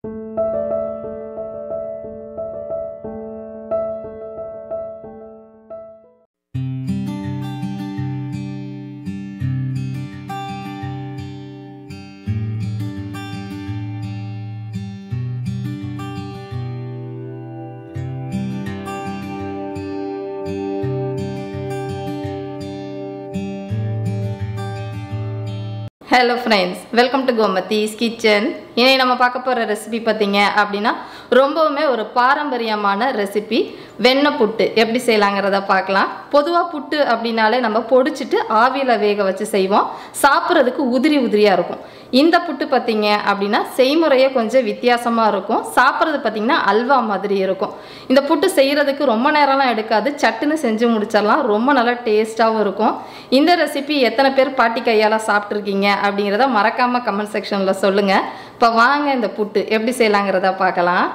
Hello friends, welcome to Gomathi Kitchen. இனி நம்ம பார்க்க போற ரெசிபி பாத்தீங்க அப்படினா ரொம்பவே ஒரு பாரம்பரியமான ரெசிபி வெண்ணை புட்டு எப்படி செய்யலாம்ங்கறத பார்க்கலாம். பொதுவா புட்டு அப்படினாலே நம்ம பொடிச்சிட்டு ஆவியில வேக வச்சு செய்வோம். சாப்பிறதுக்கு உதிரியா இருக்கும். இந்த புட்டு பாத்தீங்க அப்படினா செய்முறையே கொஞ்சம் வித்தியாசமா இருக்கும். சாப்பிறது பாத்தீங்கன்னா அல்வா மாதிரி இருக்கும். இந்த புட்டு செய்யிறதுக்கு ரொம்ப நேரம்லாம் எடுக்காது. சட்டுன்னு செஞ்சு முடிச்சிடலாம். ரொம்ப நல்ல டேஸ்டாவும் இருக்கும். இந்த ரெசிபி எத்தனை பேர் பாட்டி கையால சாப்பிட்டுருக்கீங்க அப்படிங்கறத மறக்காம கமெண்ட் செக்ஷன்ல சொல்லுங்க. இப்போ வாங்க இந்த புட்டு எப்படி செய்யலாம்ங்கறத பார்க்கலாம்.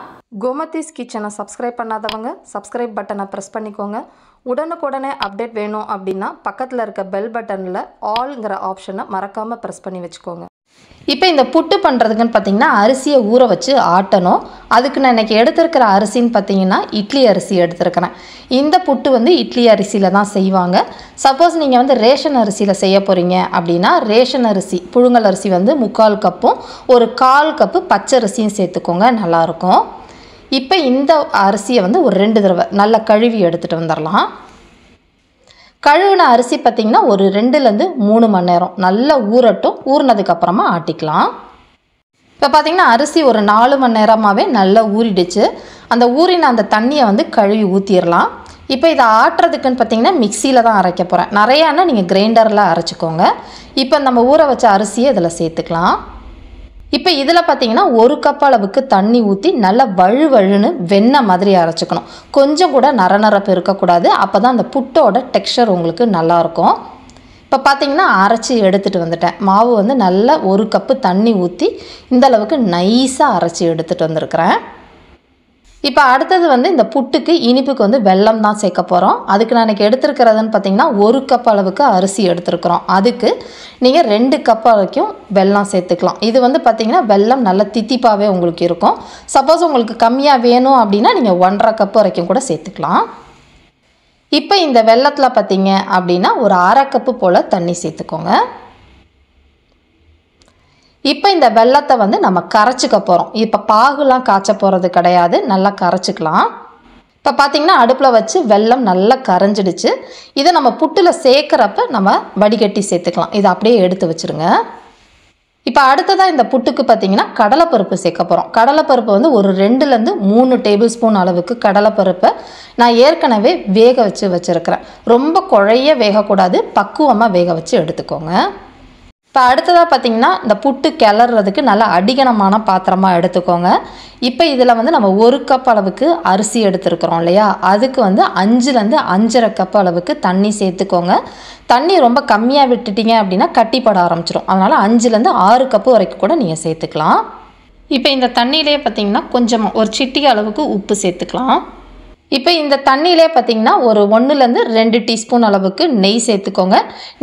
Gomathi Kitchen சப்ஸ்கிரைப் பண்ணாதவங்க சப்ஸ்கிரைப் பட்டனை பிரஸ் பண்ணிக்கோங்க. உடனுக்குடனே அப்டேட் வேணும் அப்படின்னா பக்கத்துல இருக்க பெல் பட்டன்ல ஆல்ங்கற ஆப்ஷனை மறக்காம பிரஸ் பண்ணி வெச்சுக்கோங்க. இப்போ இந்த புட்டு பண்றதுக்குன்னு பாத்தீங்கன்னா அரிசியை ஊற வச்சு ஆட்டணும். அதுக்கு நான் இன்னைக்கு எடுத்துக்கிற அரிசின்னு பாத்தீங்கன்னா இட்லி அரிசி எடுத்துக்கிறேன். இந்த புட்டு வந்து இட்லி அரிசியில தான் செய்வாங்க. சப்போஸ் நீங்க வந்து ரேஷன் அரிசியில செய்ய போறீங்க அப்படினா ரேஷன் அரிசி புழுங்கல் அரிசி வந்து 1/4 கப்பும் ஒரு 1/4 கப் பச்சை அரிசியும் சேர்த்துக்கோங்க, நல்லா இருக்கும். இப்போ இந்த அரிசியை வந்து ஒரு 2 தடவை நல்லா கழுவி எடுத்துட்டு வந்துடலாம். கழுவின அரிசி பார்த்தீங்கன்னா ஒரு 2லேருந்து 3 மணி நேரம் நல்லா ஊறட்டும். ஊறினதுக்கு அப்புறமா ஆட்டிக்கலாம். இப்போ பார்த்தீங்கன்னா அரிசி ஒரு 4 மணி நேரமாகவே நல்லா ஊறிடுச்சு. அந்த ஊறின அந்த தண்ணியை வந்து கழுவி ஊற்றிடலாம். இப்போ இதை ஆட்டுறதுக்குன்னு பார்த்தீங்கன்னா மிக்சியில் தான் அரைக்க போகிறேன். நிறையானா நீங்கள் கிரைண்டரில் அரைச்சிக்கோங்க. இப்போ நம்ம ஊற வச்ச அரிசியை இதில் சேர்த்துக்கலாம். இப்போ இதில் பார்த்தீங்கன்னா 1 கப் அளவுக்கு தண்ணி ஊற்றி நல்லா வழுவழுன்னு வெண்ணெய் மாதிரி அரைச்சிக்கணும். கொஞ்சம் கூட நரநரப்பு இருக்கக்கூடாது. அப்போ தான் அந்த புட்டோட டெக்ஸ்சர் உங்களுக்கு நல்லாயிருக்கும். இப்போ பார்த்தீங்கன்னா அரைச்சி எடுத்துகிட்டு வந்துட்டேன். மாவு வந்து நல்லா 1 கப்பு தண்ணி ஊற்றி இந்த அளவுக்கு நைஸாக அரைச்சி எடுத்துகிட்டு வந்திருக்கிறேன். இப்போ அடுத்தது வந்து இந்த புட்டுக்கு இனிப்புக்கு வந்து வெல்லம் தான் சேர்க்க போகிறோம். அதுக்கு நான் இன்றைக்கி எடுத்துருக்கிறதுன்னு பார்த்தீங்கன்னா 1 கப் அளவுக்கு அரிசி எடுத்துருக்குறோம். அதுக்கு நீங்கள் 2 கப் வரைக்கும் வெல்லம் சேர்த்துக்கலாம். இது வந்து பார்த்திங்கன்னா வெல்லம் நல்ல தித்திப்பாகவே உங்களுக்கு இருக்கும். சப்போஸ் உங்களுக்கு கம்மியாக வேணும் அப்படின்னா நீங்கள் 1/2 கப் வரைக்கும் கூட சேர்த்துக்கலாம். இப்போ இந்த வெல்லத்தில் பார்த்தீங்க அப்படின்னா ஒரு 1/2 கப்பு போல் தண்ணி சேர்த்துக்கோங்க. இப்போ இந்த வெல்லத்தை வந்து நம்ம கரைச்சிக்க போகிறோம். இப்போ பாகுலாம் காய்ச்ச போகிறது கிடையாது, நல்லா கரைச்சிக்கலாம். இப்போ பார்த்தீங்கன்னா அடுப்பில் வச்சு வெல்லம் நல்லா கரைஞ்சிடுச்சு. இதை நம்ம புட்டில் சேர்க்குறப்ப நம்ம வடிகட்டி சேர்த்துக்கலாம். இதை அப்படியே எடுத்து வச்சுருங்க. இப்போ அடுத்ததாக இந்த புட்டுக்கு பார்த்தீங்கன்னா கடலைப்பருப்பு சேர்க்க போகிறோம். கடலைப்பருப்பு வந்து ஒரு 2லேருந்து 3 டேபிள் ஸ்பூன் அளவுக்கு கடலைப்பருப்பை நான் ஏற்கனவே வேக வச்சுருக்கிறேன். ரொம்ப குழைய வேகக்கூடாது, பக்குவமாக வேக வச்சு எடுத்துக்கோங்க. இப்போ அடுத்ததாக பார்த்தீங்கன்னா இந்த புட்டு கிளறதுக்கு நல்லா அடிகனமான பாத்திரமாக எடுத்துக்கோங்க. இப்போ இதில் வந்து நம்ம 1 கப் அளவுக்கு அரிசி எடுத்துருக்குறோம் இல்லையா, அதுக்கு வந்து 5லேருந்து 5.5 கப் அளவுக்கு தண்ணி சேர்த்துக்கோங்க. தண்ணி ரொம்ப கம்மியாக விட்டுட்டீங்க அப்படின்னா கட்டிப்பட ஆரம்பிச்சிடும். அதனால் 5லேருந்து 6 கப்பு வரைக்கும் கூட நீங்கள் சேர்த்துக்கலாம். இப்போ இந்த தண்ணியிலே பார்த்தீங்கன்னா கொஞ்சமாக ஒரு சிட்டிகை அளவுக்கு உப்பு சேர்த்துக்கலாம். இப்போ இந்த தண்ணியிலே பார்த்தீங்கன்னா ஒரு 1லேருந்து 2 டீஸ்பூன் அளவுக்கு நெய் சேர்த்துக்கோங்க.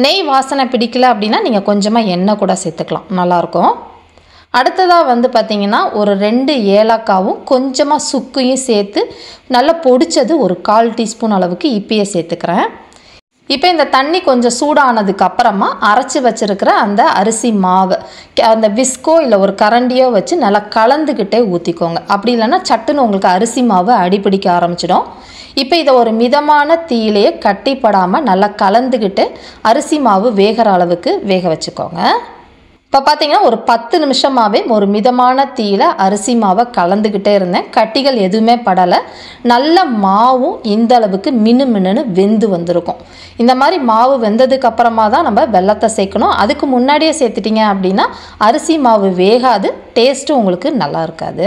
நெய் வாசனை பிடிக்கல அப்படின்னா நீங்கள் கொஞ்சமாக எண்ணெய் கூட சேர்த்துக்கலாம், நல்லாயிருக்கும். அடுத்ததாக வந்து பார்த்திங்கன்னா ஒரு 2 ஏலக்காவும் கொஞ்சமாக சுக்கையும் சேர்த்து நல்லா பொடிச்சது ஒரு 1/4 டீஸ்பூன் அளவுக்கு இப்பயே சேர்த்துக்கிறேன். இப்போ இந்த தண்ணி கொஞ்சம் சூடானதுக்கு அப்புறமா அரைச்சி வச்சுருக்கிற அந்த அரிசி மாவு அந்த விஸ்கோ இல்லை ஒரு கரண்டியோ வச்சு நல்லா கலந்துக்கிட்டே ஊற்றிக்கோங்க. அப்படி இல்லைன்னா சட்டுன்னு உங்களுக்கு அரிசி மாவு அடிப்பிடிக்க ஆரம்பிச்சிடும். இப்போ இதை ஒரு மிதமான தீயிலேயே கட்டிப்படாமல் நல்லா கலந்துக்கிட்டு அரிசி மாவு வேகிற அளவுக்கு வேக வச்சுக்கோங்க. இப்போ பார்த்தீங்கன்னா ஒரு 10 நிமிஷமாகவே ஒரு மிதமான தீயில அரிசி மாவை கலந்துக்கிட்டே இருந்தேன். கட்டிகள் எதுவுமே படலை. நல்ல மாவும் இந்த அளவுக்கு மின்னு வெந்து வந்திருக்கும். இந்த மாதிரி மாவு வெந்ததுக்கு அப்புறமா தான் நம்ம வெல்லத்தை சேர்க்கணும். அதுக்கு முன்னாடியே சேர்த்துட்டிங்க அப்படின்னா அரிசி மாவு வேகாது, டேஸ்ட்டும் உங்களுக்கு நல்லா இருக்காது.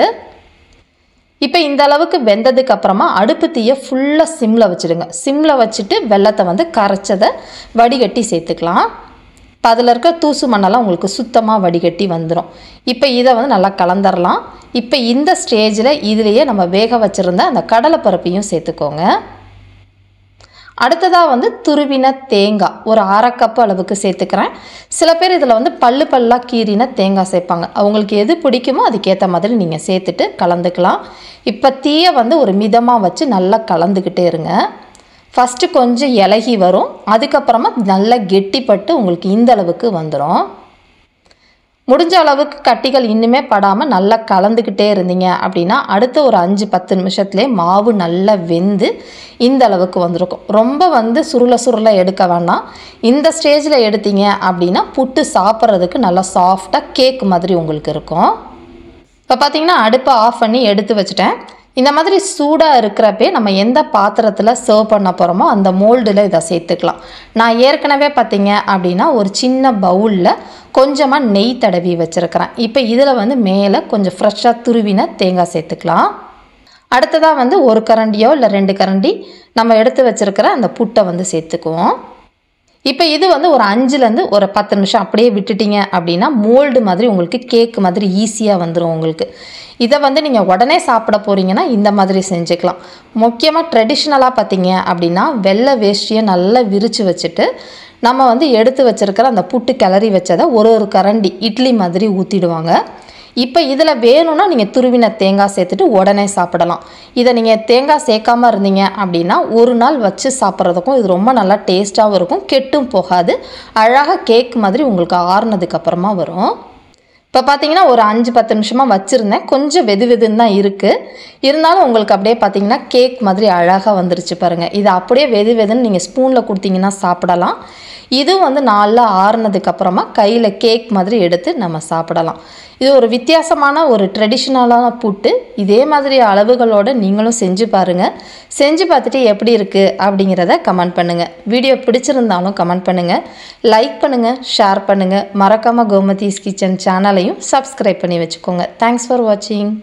இப்போ இந்த அளவுக்கு வெந்ததுக்கு அப்புறமா அடுப்பு தீயை ஃபுல்லாக சிம்மில் வச்சுடுங்க. சிம்மில் வச்சுட்டு வெல்லத்தை வந்து கரைச்சதை வடிகட்டி சேர்த்துக்கலாம். இப்போ அதில் இருக்க தூசு மண்ணெல்லாம் உங்களுக்கு சுத்தமாக வடிகட்டி வந்துடும். இப்போ இதை வந்து நல்லா கலந்துடலாம். இப்போ இந்த ஸ்டேஜில் இதிலேயே நம்ம வேக வச்சுருந்த அந்த கடலைப்பருப்பையும் சேர்த்துக்கோங்க. அடுத்ததாக வந்து துருவின தேங்காய் ஒரு 1/2 கப் அளவுக்கு சேர்த்துக்கிறேன். சில பேர் இதில் வந்து பல்லாக கீறின தேங்காய் சேர்ப்பாங்க. அவங்களுக்கு எது பிடிக்குமோ அதுக்கேற்ற மாதிரி நீங்கள் சேர்த்துட்டு கலந்துக்கலாம். இப்போ தீயை வந்து ஒரு மிதமாக வச்சு நல்லா கலந்துக்கிட்டே இருங்க. ஃபஸ்ட்டு கொஞ்சம் இலகி வரும், அதுக்கப்புறமா நல்லா கெட்டிப்பட்டு உங்களுக்கு இந்த அளவுக்கு வந்துடும். முடிஞ்ச அளவுக்கு கட்டிகள் இன்னுமே படாமல் நல்லா கலந்துக்கிட்டே இருந்தீங்க அப்படின்னா அடுத்த ஒரு 5-10 நிமிஷத்துலேயே மாவு நல்லா வெந்து இந்த அளவுக்கு வந்திருக்கும். ரொம்ப வந்து சுருளை எடுக்க வேண்டாம். இந்த ஸ்டேஜில் எடுத்தீங்க அப்படின்னா புட்டு சாப்பிட்றதுக்கு நல்லா சாஃப்டாக கேக் மாதிரி உங்களுக்கு இருக்கும். இப்போ பார்த்தீங்கன்னா அடுப்பை ஆஃப் பண்ணி எடுத்து வச்சுட்டேன். இந்த மாதிரி சூடாக இருக்கிறப்பே நம்ம எந்த பாத்திரத்தில் சர்வ் பண்ண போகிறோமோ அந்த மோல்டில் இதை சேர்த்துக்கலாம். நான் ஏற்கனவே பார்த்தீங்க அப்படின்னா ஒரு சின்ன பவுலில் கொஞ்சமாக நெய் தடவி வச்சுருக்கிறேன். இப்போ இதில் வந்து மேலே கொஞ்சம் ஃப்ரெஷ்ஷாக துருவின தேங்காய் சேர்த்துக்கலாம். அடுத்ததாக வந்து 1 கரண்டியோ இல்லை 2 கரண்டி நம்ம எடுத்து வச்சுருக்கிற அந்த புட்டை வந்து சேர்த்துக்குவோம். இப்போ இது வந்து ஒரு 5லேருந்து ஒரு 10 நிமிஷம் அப்படியே விட்டுட்டிங்க அப்படின்னா மோல்டு மாதிரி உங்களுக்கு கேக் மாதிரி ஈஸியாக வந்துடும் உங்களுக்கு. இதை வந்து நீங்கள் உடனே சாப்பிட போகிறீங்கன்னா இந்த மாதிரி செஞ்சுக்கலாம். முக்கியமாக ட்ரெடிஷ்னலாக பார்த்தீங்க அப்படின்னா வெள்ளை வேஷ்டியை நல்லா விரித்து வச்சுட்டு நம்ம வந்து எடுத்து வச்சுருக்கிற அந்த புட்டு கிளறி வச்சதை ஒரு கரண்டி இட்லி மாதிரி ஊற்றிடுவாங்க. இப்போ இதில் வேணும்னா நீங்கள் துருவின தேங்காய் சேர்த்துட்டு உடனே சாப்பிடலாம். இதை நீங்கள் தேங்காய் சேர்க்காமல் இருந்தீங்க அப்படின்னா ஒரு நாள் வச்சு சாப்பிட்றதுக்கும் இது ரொம்ப நல்லா டேஸ்ட்டாகவும் இருக்கும், கெட்டும் போகாது, அழகாக கேக் மாதிரி உங்களுக்கு ஆறுனதுக்கப்புறமா வரும். இப்போ பார்த்தீங்கன்னா ஒரு 5-10 நிமிஷமாக வச்சுருந்தேன். கொஞ்சம் வெதுன்னு தான் இருக்குது, இருந்தாலும் உங்களுக்கு அப்படியே பார்த்தீங்கன்னா கேக் மாதிரி அழகாக வந்துருச்சு பாருங்கள். இதை அப்படியே வெதுன்னு நீங்கள் ஸ்பூனில் கொடுத்தீங்கன்னா சாப்பிடலாம். இதுவும் வந்து நல்லா ஆறுனதுக்கப்புறமா கையில் கேக் மாதிரி எடுத்து நம்ம சாப்பிடலாம். இது ஒரு வித்தியாசமான ஒரு ட்ரெடிஷ்னலான புட்டு. இதே மாதிரி அளவுகளோடு நீங்களும் செஞ்சு பாருங்கள். செஞ்சு பார்த்துட்டு எப்படி இருக்குது அப்படிங்கிறத கமெண்ட் பண்ணுங்கள். வீடியோ பிடிச்சிருந்தாலும் கமெண்ட் பண்ணுங்கள், லைக் பண்ணுங்கள், ஷேர் பண்ணுங்கள். மறக்காமல் கோமதிஸ் கிச்சன் சேனலையும் சப்ஸ்கிரைப் பண்ணி வச்சுக்கோங்க. தேங்க்ஸ் ஃபார் வாட்சிங்.